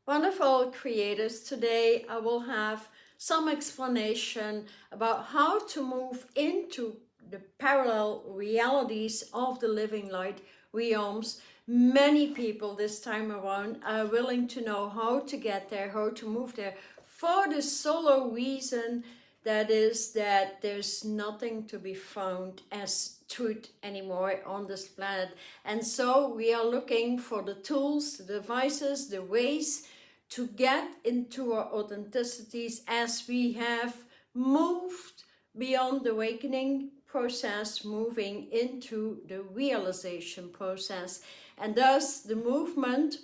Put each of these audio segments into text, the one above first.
Wonderful creators, today I will have some explanation about how to move into the parallel realities of the living light realms. Many people this time around are willing to know how to get there, how to move there, for the solo reason that is that there's nothing to be found as truth anymore on this planet. And so we are looking for the tools, the devices, the ways to get into our authenticities as we have moved beyond the awakening process, moving into the realization process. And thus the movement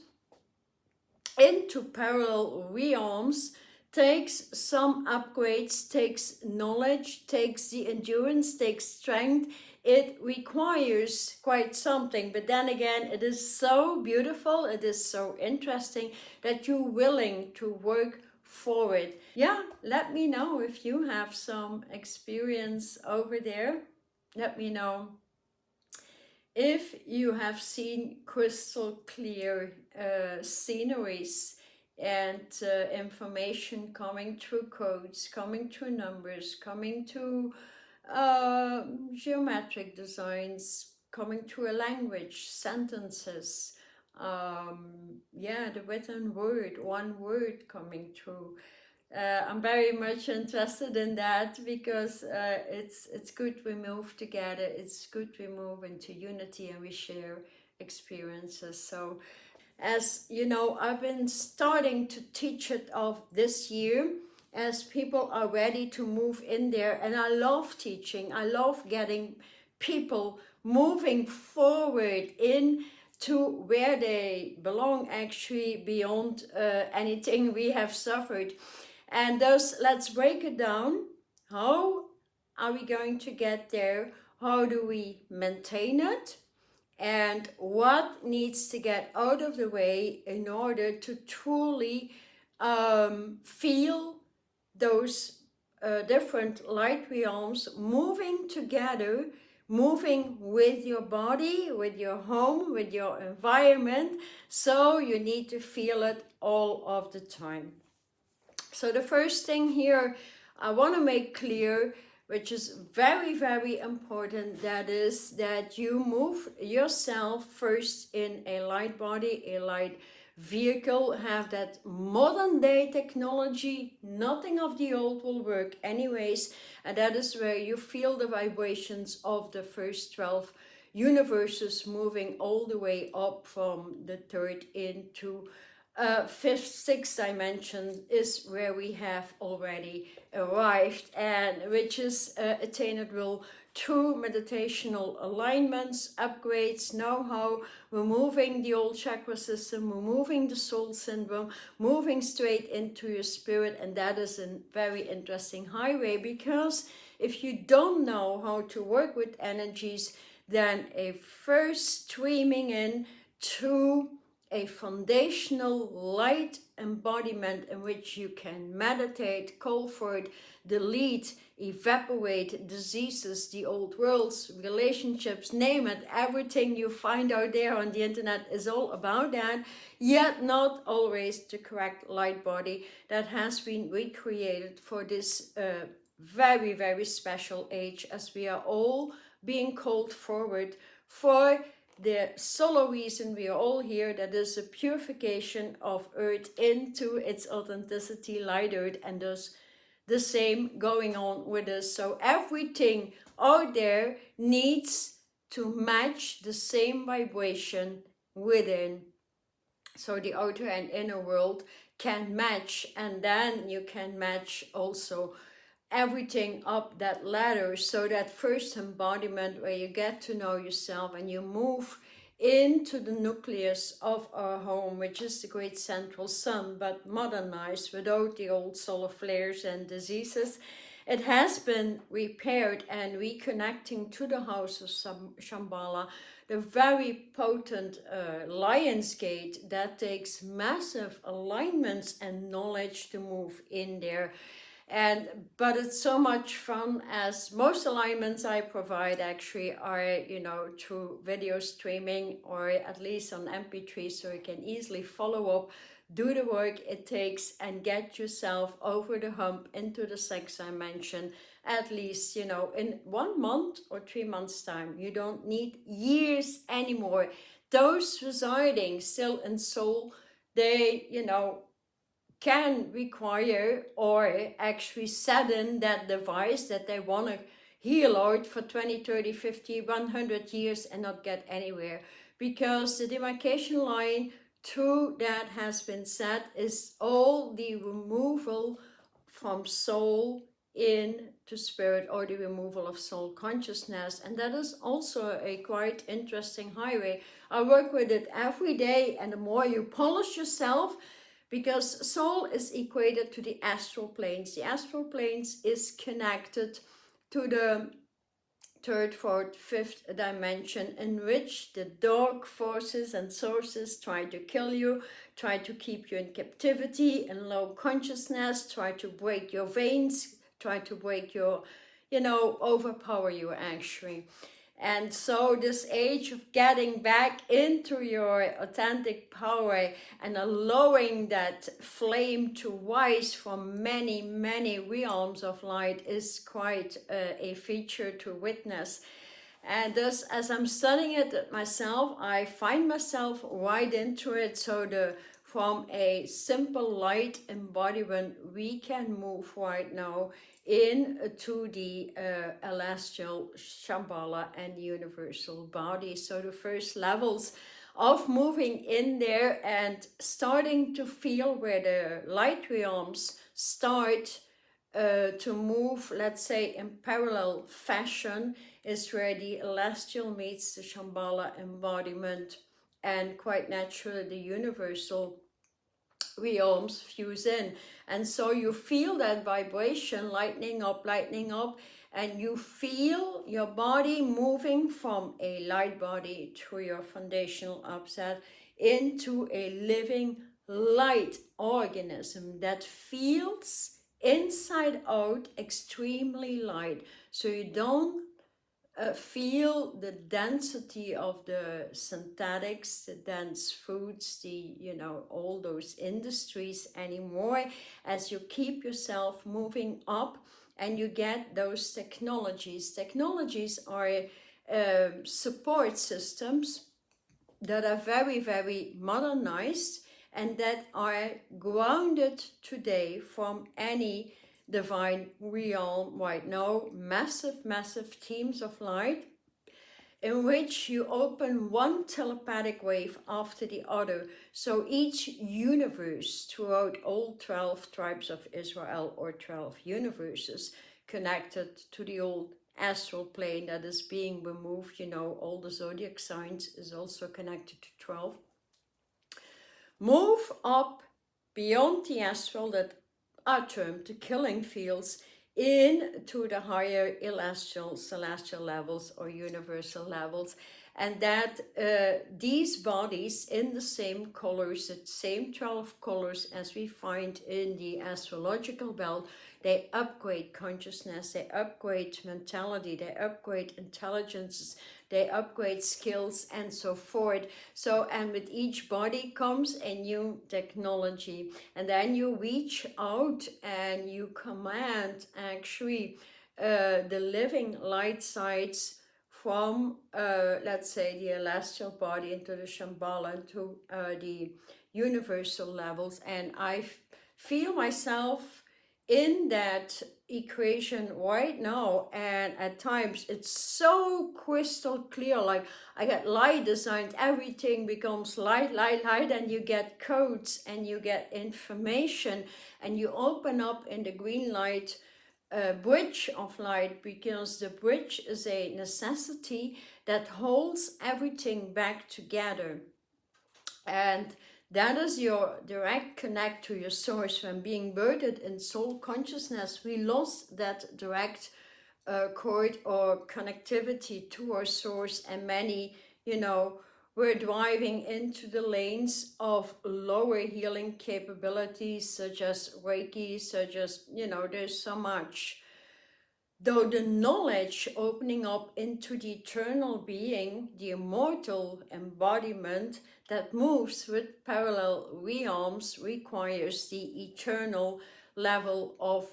into parallel realms takes some upgrades, takes knowledge, takes the endurance, takes strength. It requires quite something, but then again, it is so beautiful, it is so interesting that you're willing to work for it. Yeah, let me know if you have some experience over there. Let me know if you have seen crystal clear sceneries and information coming through codes, coming through numbers, coming through geometric designs, coming through a language, sentences, yeah, the written word, one word coming through. I'm very much interested in that because it's good we move together, it's good we move into unity and we share experiences. So as you know, I've been starting to teach it of this year as people are ready to move in there, and I love teaching. I love getting people moving forward in to where they belong, actually beyond anything we have suffered. And thus, let's break it down. How are we going to get there? How do we maintain it? And what needs to get out of the way in order to truly feel those different light realms moving together, moving with your body, with your home, with your environment. So you need to feel it all of the time. So the first thing here I want to make clear, which is very, very important, that is that you move yourself first in a light body, a light vehicle, have that modern day technology. Nothing of the old will work anyways, and that is where you feel the vibrations of the first 12 universes moving all the way up from the third into fifth, sixth dimension is where we have already arrived, and which is attainable through meditational alignments, upgrades, know-how, removing the old chakra system, removing the soul syndrome, moving straight into your spirit. And that is a very interesting highway, because if you don't know how to work with energies, then a first streaming in to a foundational light embodiment in which you can meditate, call forth, delete, evaporate diseases, the old worlds, relationships, name it. Everything you find out there on the internet is all about that, yet not always the correct light body that has been recreated for this very, very special age, as we are all being called forward for the solo reason we are all here, that is a purification of earth into its authenticity, light earth, and thus the same going on with us. So everything out there needs to match the same vibration within. So the outer and inner world can match, and then you can match also everything up that ladder. So that first embodiment where you get to know yourself and you move into the nucleus of our home, which is the great central sun, but modernized without the old solar flares and diseases. It has been repaired and reconnecting to the house of Shambhala, the very potent lion's gate that takes massive alignments and knowledge to move in there. But it's so much fun, as most alignments I provide actually are, you know, through video streaming or at least on MP3, so you can easily follow up do the work it takes and get yourself over the hump into the sex dimension, at least, you know, in 1 month or 3 months time. You don't need years anymore. Those residing still in soul, they, you know, can require or actually set in that device that they want to heal out for 20, 30, 50, 100 years and not get anywhere, because the demarcation line through that has been set is all the removal from soul into spirit, or the removal of soul consciousness. And that is also a quite interesting highway. I work with it every day, and the more you polish yourself, because soul is equated to the astral planes. The astral planes is connected to the third, fourth, fifth dimension, in which the dark forces and sources try to kill you, try to keep you in captivity, in low consciousness, try to break your veins, try to break your, you know, overpower you actually. And so this age of getting back into your authentic power and allowing that flame to rise from many, many realms of light is quite a feature to witness. And thus, as I'm studying it myself, I find myself right into it. So from a simple light embodiment, we can move right now into the celestial Shambhala and universal body. So the first levels of moving in there and starting to feel where the light realms start to move, let's say, in parallel fashion, is where the celestial meets the Shambhala embodiment, and quite naturally the universal realms fuse in. And so you feel that vibration lightening up, and you feel your body moving from a light body through your foundational upset into a living light organism that feels inside out extremely light. So you don't feel the density of the synthetics, the dense foods, the, you know, all those industries anymore, as you keep yourself moving up and you get those technologies. Technologies are support systems that are very, very modernized and that are grounded today from any divine realm right now. Massive teams of light in which you open one telepathic wave after the other. So each universe throughout all 12 tribes of Israel, or 12 universes connected to the old astral plane that is being removed, you know, all the zodiac signs is also connected to 12. Move up beyond the astral, that are termed the killing fields, into the higher celestial levels or universal levels, and that these bodies in the same colors, the same 12 colors as we find in the astrological belt, they upgrade consciousness, they upgrade mentality, they upgrade intelligence, they upgrade skills, and so forth. So, and with each body comes a new technology, and then you reach out and you command actually the living light sides from, let's say, the celestial body into the Shambhala, to the universal levels. And I feel myself in that equation right now, and at times it's so crystal clear. Like, I get light designed, everything becomes light, and you get codes and you get information, and you open up in the green light bridge of light, because the bridge is a necessity that holds everything back together. And that is your direct connect to your source. When being birthed in soul consciousness, we lost that direct cord or connectivity to our source, and many, you know, we're driving into the lanes of lower healing capabilities, such as Reiki, such as, you know, there's so much though the knowledge opening up into the eternal being, the immortal embodiment that moves with parallel realms, requires the eternal level of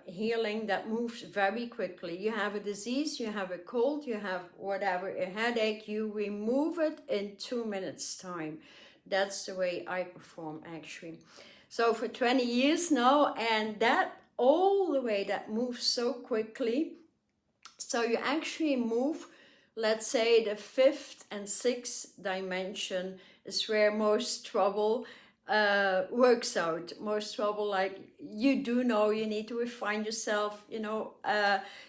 healing that moves very quickly. You have a disease, you have a cold, you have whatever, a headache, you remove it in 2 minutes time. That's the way I perform, actually. So for 20 years now, and that all the way, that moves so quickly. So you actually move, let's say the 5th and 6th dimension is where most trouble works out. Most trouble, like, you do know you need to refine yourself, you know,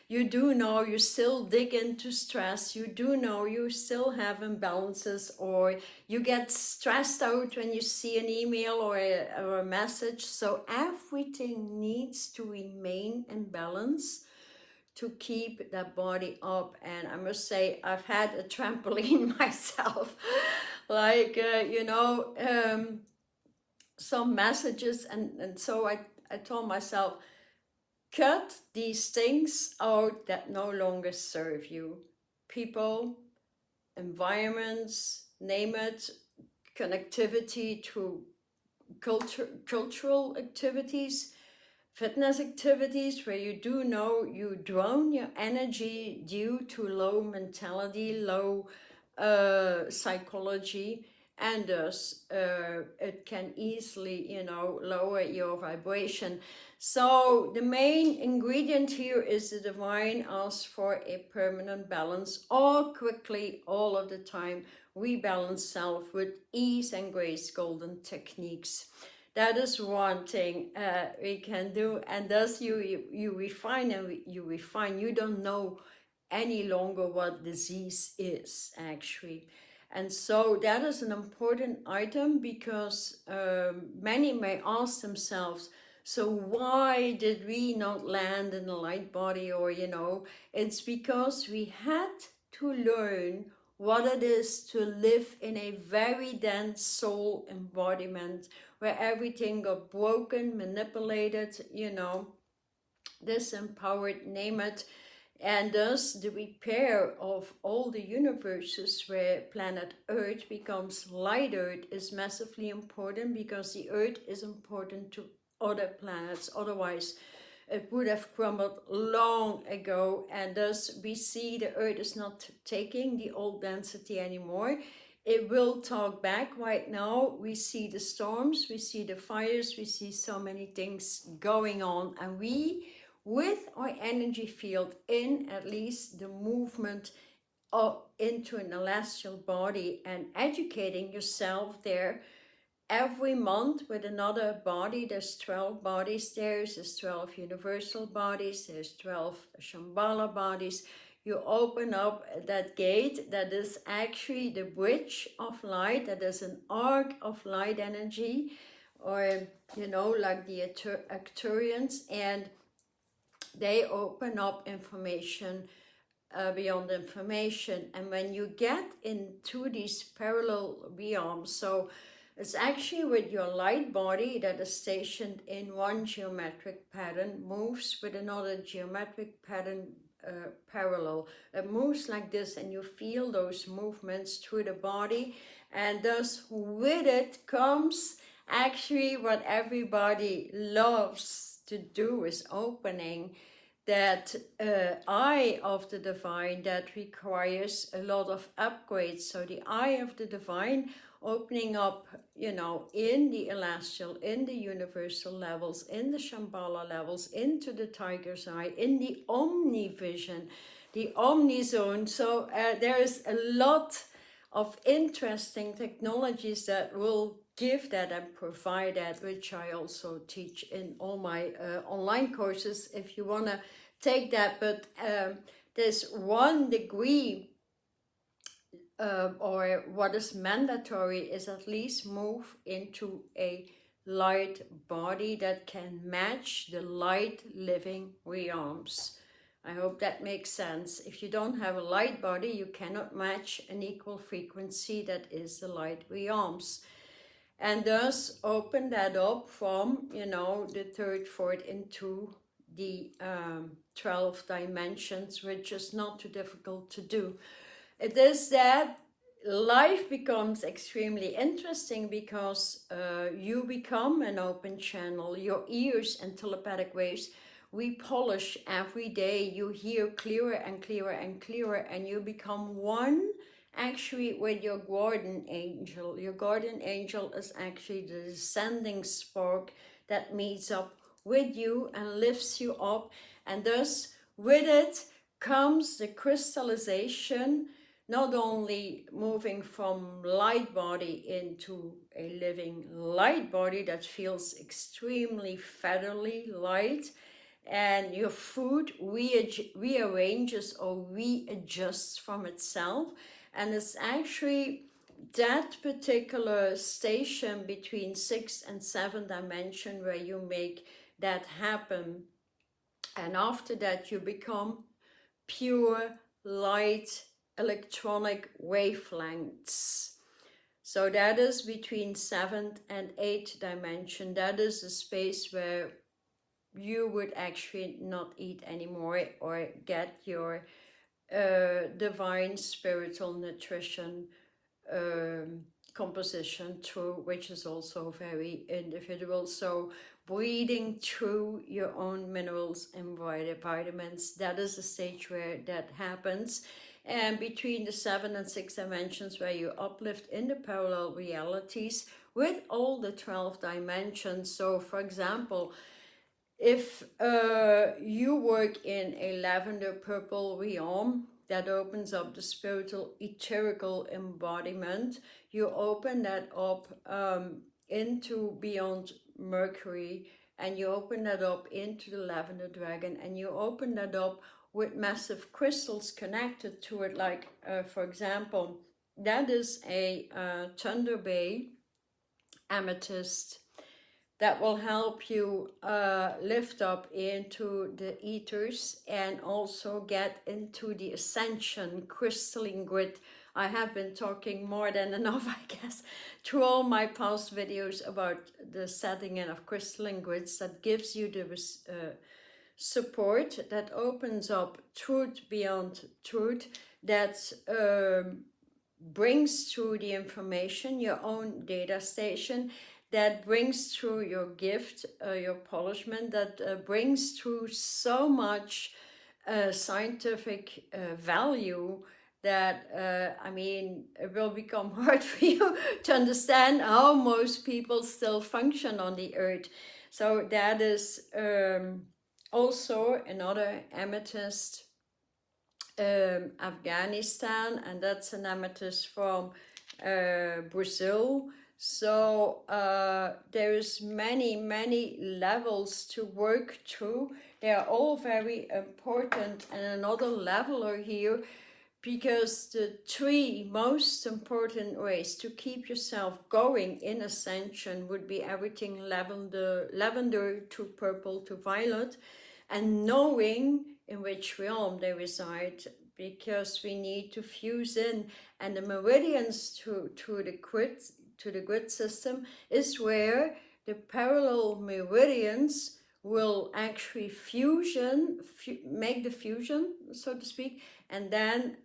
you do know you still dig into stress, you do know you still have imbalances, or you get stressed out when you see an email or a message. So everything needs to remain in balance to keep that body up. And I must say, I've had a trampoline myself, like, you know, some messages, and so I told myself, cut these things out that no longer serve you. People, environments, name it, connectivity to cultural activities, fitness activities, where you do know you drown your energy due to low mentality, low psychology, and thus it can easily, you know, lower your vibration. So the main ingredient here is the divine asks for a permanent balance, all quickly, all of the time. Rebalance self with ease and grace, golden techniques. That is one thing we can do, and thus you refine, and you refine. You don't know any longer what disease is, actually. And so that is an important item, because many may ask themselves, so why did we not land in a light body? Or, you know, it's because we had to learn what it is to live in a very dense soul embodiment, where everything got broken, manipulated, you know, disempowered, name it. And thus the repair of all the universes where planet Earth becomes light Earth is massively important, because the Earth is important to other planets. Otherwise it would have crumbled long ago, and thus we see the Earth is not taking the old density anymore. It will talk back. Right now we see the storms, we see the fires, we see so many things going on, and we, with our energy field in at least the movement into an celestial body, and educating yourself there every month with another body. There's 12 bodies there, there's 12 universal bodies, there's 12 Shambhala bodies. You open up that gate that is actually the bridge of light, that is an arc of light energy, or, you know, like the Arcturians, and they open up information beyond information. And when you get into these parallel realms, so it's actually with your light body that is stationed in one geometric pattern, moves with another geometric pattern parallel. It moves like this, and you feel those movements through the body, and thus with it comes actually what everybody loves to do, is opening that eye of the divine that requires a lot of upgrades. So the eye of the divine opening up, you know, in the celestial, in the universal levels, in the Shambhala levels, into the tiger's eye, in the omni vision, the omni zone. So there is a lot of interesting technologies that will give that and provide that, which I also teach in all my online courses if you want to take that. But there's 1 degree or what is mandatory is at least move into a light body that can match the light living realms. I hope that makes sense. If you don't have a light body, you cannot match an equal frequency that is the light realms. And thus open that up from, you know, the 3rd, 4th into the 12 dimensions, which is not too difficult to do. It is that life becomes extremely interesting because you become an open channel. Your ears and telepathic waves, we polish every day. You hear clearer and clearer and clearer, and you become one actually with your guardian angel. Your guardian angel is actually the descending spark that meets up with you and lifts you up, and thus with it comes the crystallization, not only moving from light body into a living light body that feels extremely featherly light, and your food rearranges or readjusts from itself, and it's actually that particular station between 6 and 7 dimension where you make that happen, and after that you become pure light electronic wavelengths. So that is between 7th and 8th dimension. That is the space where you would actually not eat anymore or get your divine spiritual nutrition composition through, which is also very individual. So breathing through your own minerals and vitamins, that is the stage where that happens. And between the 7 and 6 dimensions where you uplift in the parallel realities with all the 12 dimensions. So for example, if you work in a lavender purple realm, that opens up the spiritual etherical embodiment, you open that up into beyond Mercury, and you open that up into the lavender dragon, and you open that up with massive crystals connected to it, like for example, that is a Thunder Bay amethyst that will help you lift up into the ethers and also get into the ascension crystalline grid. I have been talking more than enough, I guess, through all my past videos about the setting in of crystalline grids that gives you the support, that opens up truth beyond truth, that brings through the information, your own data station, that brings through your gift, your polishment, that brings through so much scientific value that, I mean, it will become hard for you to understand how most people still function on the earth. So that is also another amethyst, Afghanistan, and that's an amethyst from Brazil. So there is many levels to work through. They are all very important, and another leveler here, because the 3 most important ways to keep yourself going in ascension would be everything lavender to purple to violet, and knowing in which realm they reside, because we need to fuse in, and the meridians to the grid system is where the parallel meridians will actually make the fusion, so to speak, and then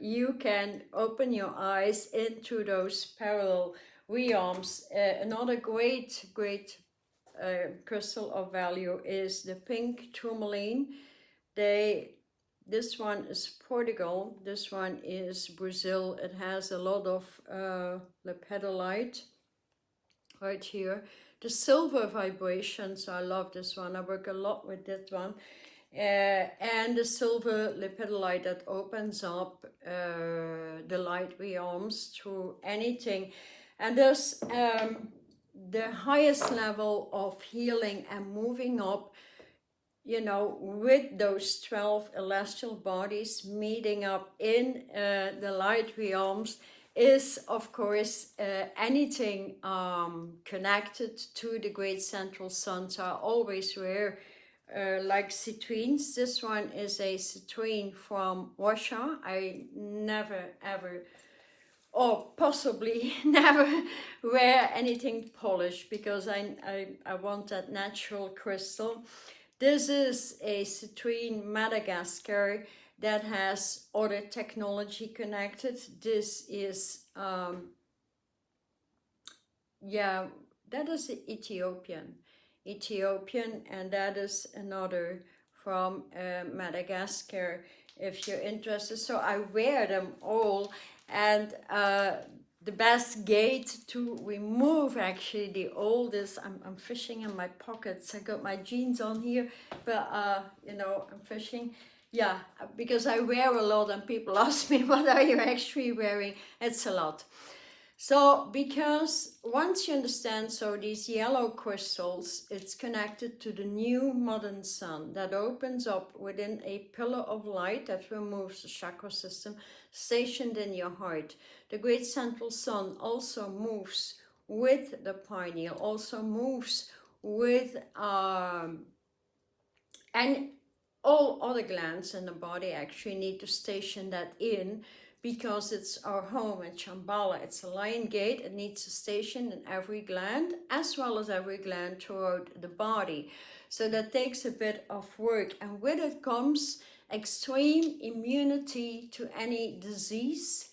you can open your eyes into those parallel realms. Another great crystal of value is the pink tourmaline. This one is Portugal, this one is Brazil. It has a lot of lepidolite right here. The silver vibration, so I love this one. I work a lot with this one. And the silver lepidolite that opens up the light realms through anything. And thus the highest level of healing and moving up, you know, with those 12 celestial bodies meeting up in the light realms is, of course, anything connected to the great central sun. So I always wear like citrines. This one is a citrine from Russia. I never ever, or possibly never, wear anything polished because I want that natural crystal. This is a citrine Madagascar that has other technology connected. This is, yeah, that is Ethiopian, and that is another from Madagascar, if you're interested. So I wear them all, and the best gate to remove actually the oldest, I'm fishing in my pockets. I got my jeans on here, but you know, I'm fishing. Yeah, because I wear a lot and people ask me, what are you actually wearing? It's a lot. So, because once you understand, so these yellow crystals, it's connected to the new modern sun that opens up within a pillar of light that removes the chakra system stationed in your heart. The great central sun also moves with the pineal, also moves with and all other glands in the body actually need to station that in, because it's our home in Shambhala. It's a lion gate. It needs to station in every gland as well as every gland throughout the body. So that takes a bit of work, and with it comes extreme immunity to any disease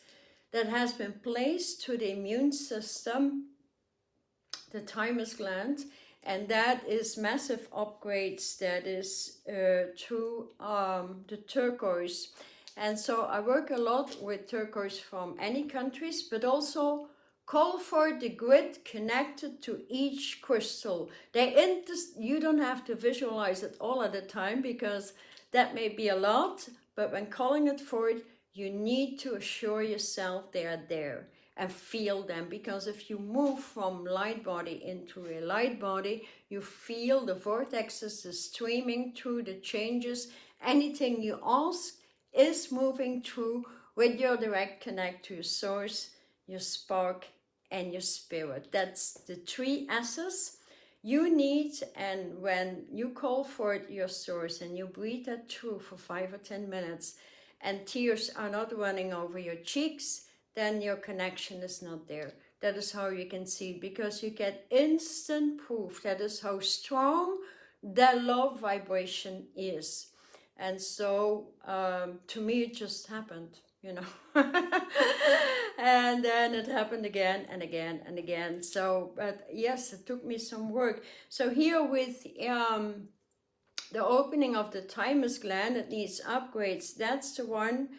that has been placed to the immune system, the thymus gland, and that is massive upgrades. That is through the turquoise. And so I work a lot with turquoise from any countries, but also call for the grid connected to each crystal. You don't have to visualize it all at a time, because that may be a lot, but when calling it forward, you need to assure yourself they are there and feel them, because if you move from light body into a light body, you feel the vortexes is streaming through the changes. Anything you ask is moving through with your direct connect to your source, your spark, and your spirit. That's the three S's you need. And when you call for your source and you breathe that through for 5 or 10 minutes, and tears are not running over your cheeks, then your connection is not there. That is how you can see, because you get instant proof. That is how strong the love vibration is. And so to me it just happened, you know. And then it happened again and again and again. So, but yes, it took me some work. So here with the opening of the thymus gland, it needs upgrades. That's the one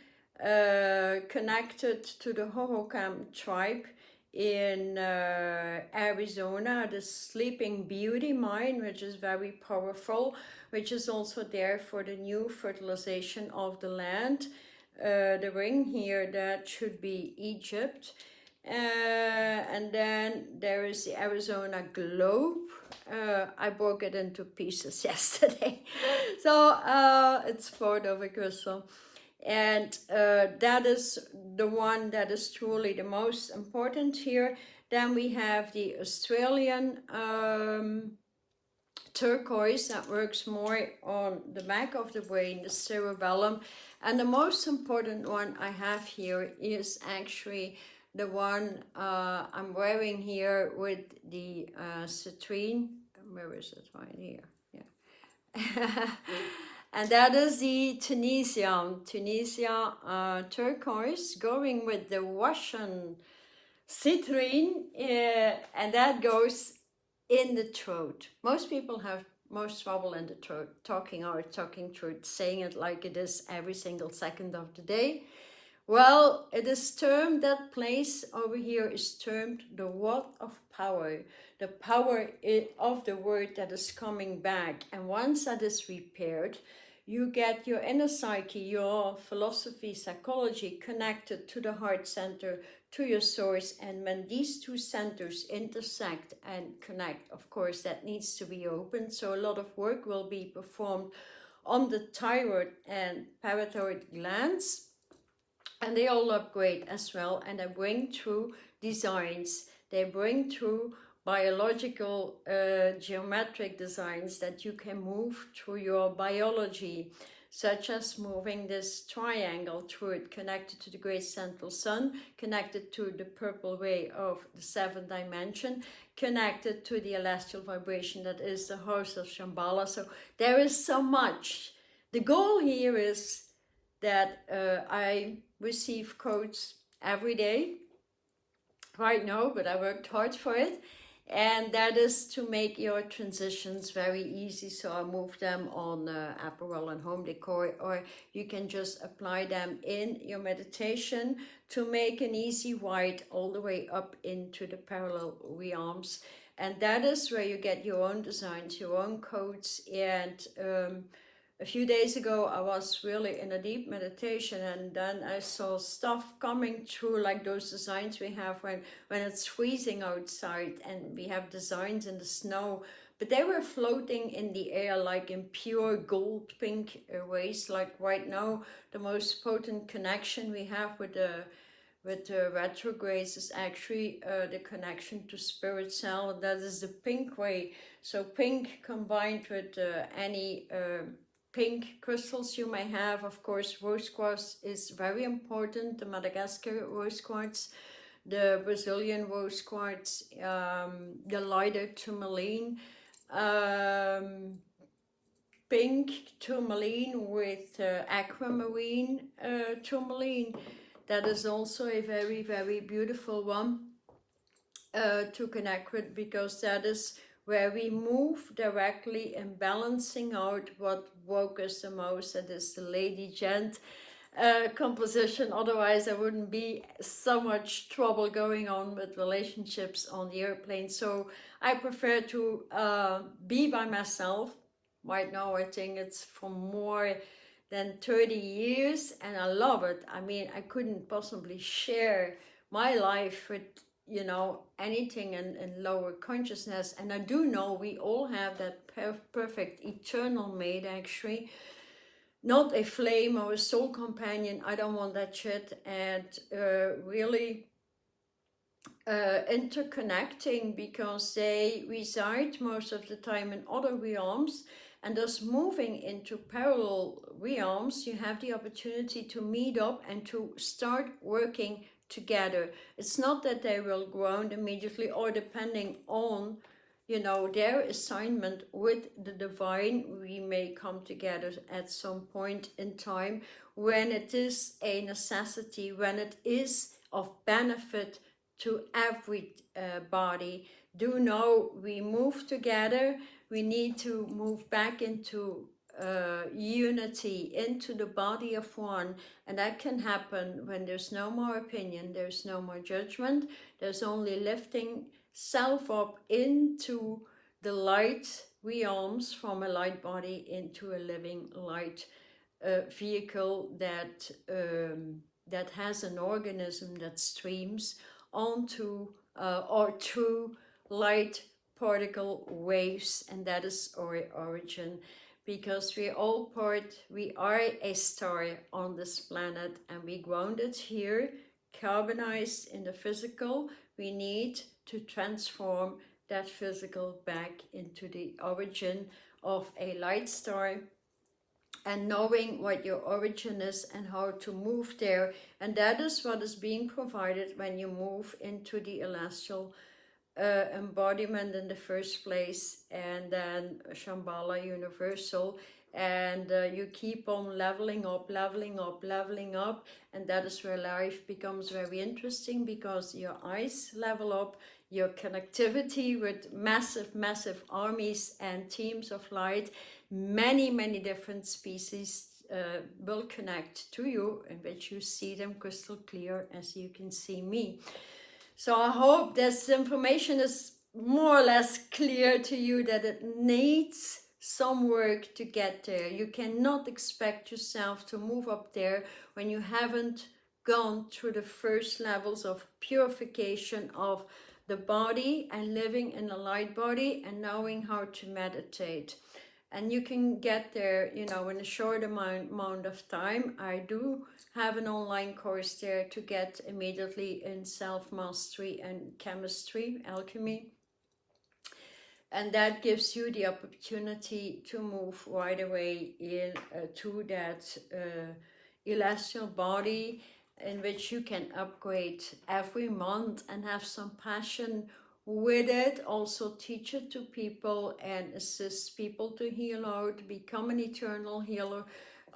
connected to the Hohokam tribe in Arizona, the Sleeping Beauty mine, which is very powerful, which is also there for the new fertilization of the land. The ring here, that should be Egypt. And then there is the Arizona globe. I broke it into pieces yesterday. So it's part of a crystal. And that is the one that is truly the most important here. Then we have the Australian turquoise that works more on the back of the brain, the cerebellum. And the most important one I have here is actually the one I'm wearing here with the citrine. Where is it? Right here. Yeah. And that is the Tunisia turquoise, going with the Russian citrine, and that goes in the throat. Most people have most trouble in the throat, talking through, saying it like it is every single second of the day. Well, it is termed, that place over here is termed the rod of power. The power of the word that is coming back. And once that is repaired, you get your inner psyche, your philosophy, psychology connected to the heart center, to your source. And when these two centers intersect and connect, of course, that needs to be opened. So a lot of work will be performed on the thyroid and parathyroid glands. And they all upgrade as well, and they bring through designs. They bring through biological geometric designs that you can move through your biology, such as moving this triangle through it, connected to the great central sun, connected to the purple ray of the 7th dimension, connected to the celestial vibration that is the host of Shambhala. So there is so much. The goal here is that I receive codes every day, right now, but I worked hard for it. And that is to make your transitions very easy. So I move them on apparel and home decor, or you can just apply them in your meditation to make an easy ride all the way up into the parallel realms. And that is where you get your own designs, your own codes. And a few days ago, I was really in a deep meditation, and then I saw stuff coming through, like those designs we have when it's freezing outside, and we have designs in the snow, but they were floating in the air like in pure gold pink rays. Like right now, the most potent connection we have with the retrogrades is actually the connection to spirit cell. That is the pink way. So pink combined with any pink crystals you may have. Of course, rose quartz is very important. The Madagascar rose quartz, the Brazilian rose quartz, the lighter tourmaline, pink tourmaline with aquamarine tourmaline. That is also a very, very beautiful one to connect with, because that is where we move directly in balancing out what woke us the most. That is the Lady Gent composition. Otherwise there wouldn't be so much trouble going on with relationships on the airplane. So I prefer to be by myself. Right now I think it's for more than 30 years, and I love it. I mean, I couldn't possibly share my life with, you know, anything in lower consciousness. And I do know we all have that perfect eternal mate, actually, not a flame or a soul companion. I don't want that shit. And really interconnecting, because they reside most of the time in other realms, and thus moving into parallel realms, you have the opportunity to meet up and to start working together. It's not that they will ground immediately, or depending on, you know, their assignment with the divine, we may come together at some point in time when it is a necessity, when it is of benefit to every body. Do know we move together. We need to move back into unity, into the body of one, and that can happen when there's no more opinion, there's no more judgment, there's only lifting self up into the light realms, from a light body into a living light vehicle that that has an organism that streams onto or through light particle waves, and that is our origin. Because we are a star on this planet, and we grounded here, carbonized in the physical. We need to transform that physical back into the origin of a light star, and knowing what your origin is and how to move there. And that is what is being provided when you move into the celestial embodiment in the first place, and then Shambhala Universal, and you keep on leveling up, and that is where life becomes very interesting, because your eyes level up, your connectivity with massive armies and teams of light, many different species will connect to you, in which you see them crystal clear as you can see me. So I hope this information is more or less clear to you, that it needs some work to get there. You cannot expect yourself to move up there when you haven't gone through the first levels of purification of the body, and living in a light body, and knowing how to meditate. And you can get there, you know, in a short amount of time. I do have an online course there to get immediately in self-mastery and chemistry, alchemy. And that gives you the opportunity to move right away in to that celestial body, in which you can upgrade every month and have some passion with it, also teach it to people and assist people to heal out, become an eternal healer,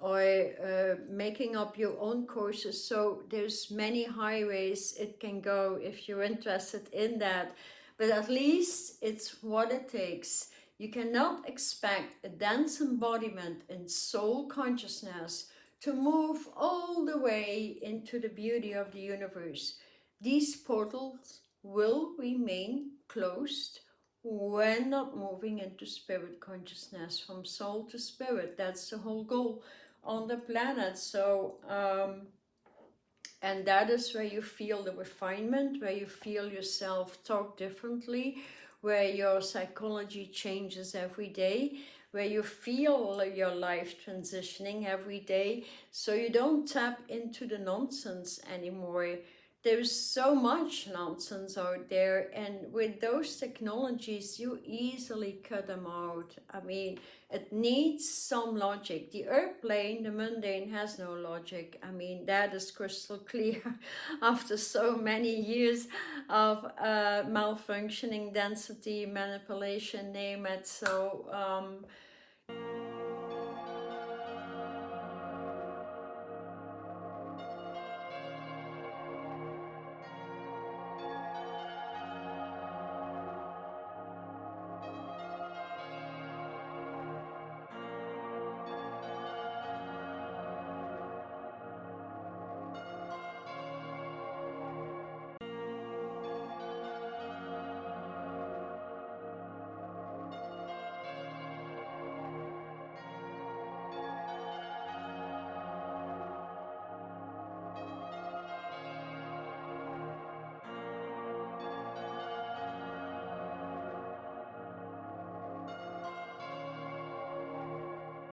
or making up your own courses. So there's many highways it can go if you're interested in that, but at least it's what it takes. You cannot expect a dense embodiment in soul consciousness to move all the way into the beauty of the universe. These portals will remain closed when not moving into spirit consciousness, from soul to spirit. That's the whole goal on the planet. So and that is where you feel the refinement, where you feel yourself talk differently, where your psychology changes every day, where you feel your life transitioning every day, so you don't tap into the nonsense anymore. There's so much nonsense out there, and with those technologies you easily cut them out. I mean, it needs some logic. The airplane, the mundane, has no logic. I mean, that is crystal clear after so many years of malfunctioning, density, manipulation, name it. So